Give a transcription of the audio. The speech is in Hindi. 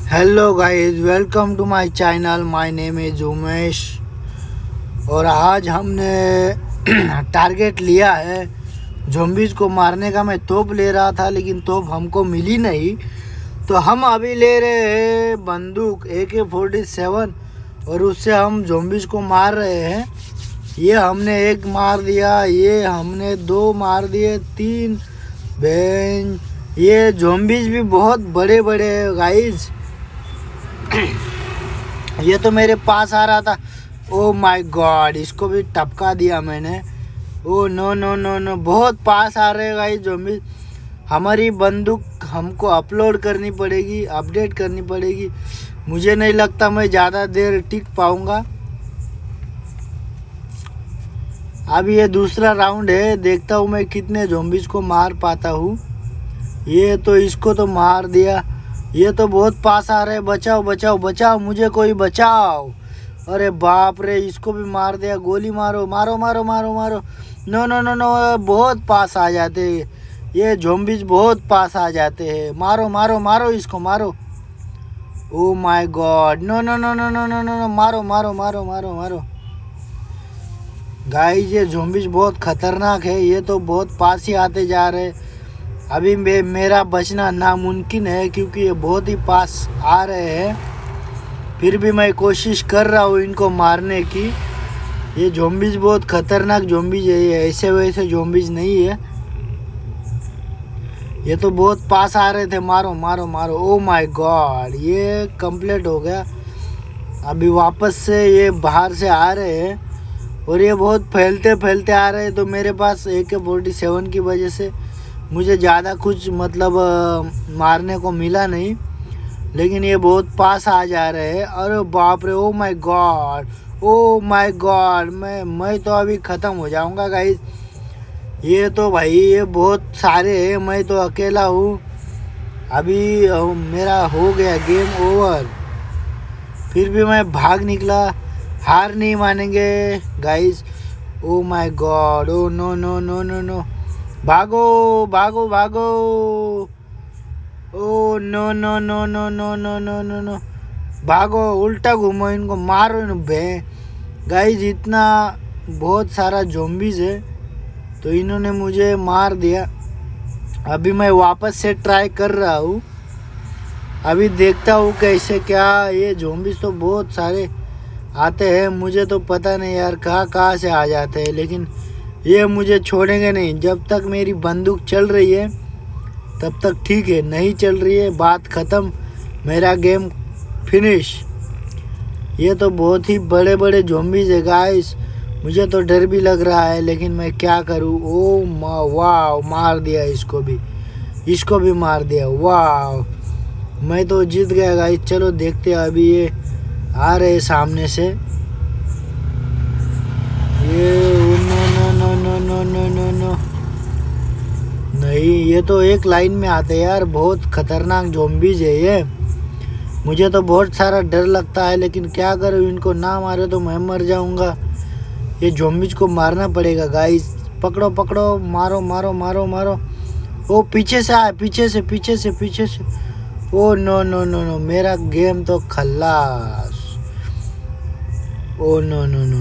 Hello guys, welcome to my channel. My name is Umesh और आज हमने टारगेट लिया है ज़ॉम्बीज़ को मारने का। मैं तोप ले रहा था लेकिन तोप हमको मिली नहीं, तो हम अभी ले रहे हैं बंदूक AK-47 और उससे हम ज़ॉम्बीज़ को मार रहे हैं। ये हमने एक मार दिया, ये हमने दो मार दिए, तीन बेन। ये ज़ॉम्बीज़ भी बहुत बड़े बड़े हैं गाइस। ये तो मेरे पास आ रहा था। ओ माय गॉड, इसको भी टपका दिया मैंने। Oh no no no no, बहुत पास आ रहे गाइस ज़ॉम्बीज़। हमारी बंदूक हमको अपलोड करनी पड़ेगी, अपडेट करनी पड़ेगी। मुझे नहीं लगता मैं ज़्यादा देर टिक पाऊँगा। अब ये दूसरा राउंड है, देखता हूँ मैं कितने ज़ॉम्बीज़ को मार पाता हूँ। ये तो इसको तो मार दिया। ये तो बहुत पास आ रहे। बचाओ बचाओ बचाओ, मुझे कोई बचाओ। अरे बाप रे, इसको भी मार दिया। गोली मारो मारो मारो मारो मारो। नो नो नो नो, बहुत पास आ जाते हैं ये ज़ॉम्बीज़, बहुत पास आ जाते हैं। मारो मारो मारो, इसको मारो। Oh my God, no no no no no no no no, मारो मारो मारो मारो मारो। गाइस, ये ज़ॉम्बीज़ बहुत खतरनाक है। ये तो बहुत पास ही आते जा रहे। अभी मेरा बचना नामुमकिन है क्योंकि ये बहुत ही पास आ रहे हैं। फिर भी मैं कोशिश कर रहा हूँ इनको मारने की। ये ज़ॉम्बीज़ बहुत खतरनाक ज़ॉम्बीज़ है, ये ऐसे वैसे ज़ॉम्बीज़ नहीं है। ये तो बहुत पास आ रहे थे। मारो मारो मारो। ओ माय गॉड, ये कंप्लीट हो गया। अभी वापस से ये बाहर से आ रहे हैं और ये बहुत फैलते फैलते आ रहे हैं। तो मेरे पास AK-47 की वजह से मुझे ज़्यादा कुछ मतलब मारने को मिला नहीं, लेकिन ये बहुत पास आ जा रहे हैं। अरे बाप रे, ओ my God, O my God, मैं तो अभी ख़त्म हो जाऊंगा गाइस। ये तो भाई ये बहुत सारे हैं, मैं तो अकेला हूँ। अभी मेरा हो गया गेम ओवर। फिर भी मैं भाग निकला। हार नहीं मानेंगे guys. Oh my God, oh no no no no no, भागो भागो भागो। Oh no no no no no no no no no, भागो, उल्टा घूमो, इनको मारो इन भे। गाइस, इतना बहुत सारा ज़ॉम्बीज़ है तो इन्होंने मुझे मार दिया। अभी मैं वापस से ट्राई कर रहा हूँ। अभी देखता हूँ कैसे क्या। ये ज़ॉम्बीज़ तो बहुत सारे आते हैं, मुझे तो पता नहीं यार कहाँ कहाँ से आ जाते हैं, लेकिन ये मुझे छोड़ेंगे नहीं। जब तक मेरी बंदूक चल रही है तब तक ठीक है, नहीं चल रही है बात ख़त्म, मेरा गेम फिनिश। ये तो बहुत ही बड़े बड़े ज़ॉम्बीज़ है गाइस। मुझे तो डर भी लग रहा है, लेकिन मैं क्या करूँ। ओ वाह, मार दिया इसको भी मार दिया। वाह, मैं तो जीत गया गाइस। चलो देखते हैं, अभी ये आ रहे सामने से। ये no no no no no no no no, नहीं, ये तो एक लाइन में आते हैं यार। बहुत खतरनाक ज़ॉम्बीज़ है ये। मुझे तो बहुत सारा डर लगता है, लेकिन क्या करूँ, इनको ना मारे तो मैं मर जाऊंगा। ये ज़ॉम्बीज़ को मारना पड़ेगा गाइस। पकड़ो पकड़ो, मारो मारो मारो मारो। वो पीछे से आए, पीछे से पीछे से पीछे से। Oh no no no no, मेरा गेम तो खल्लास। Oh no no no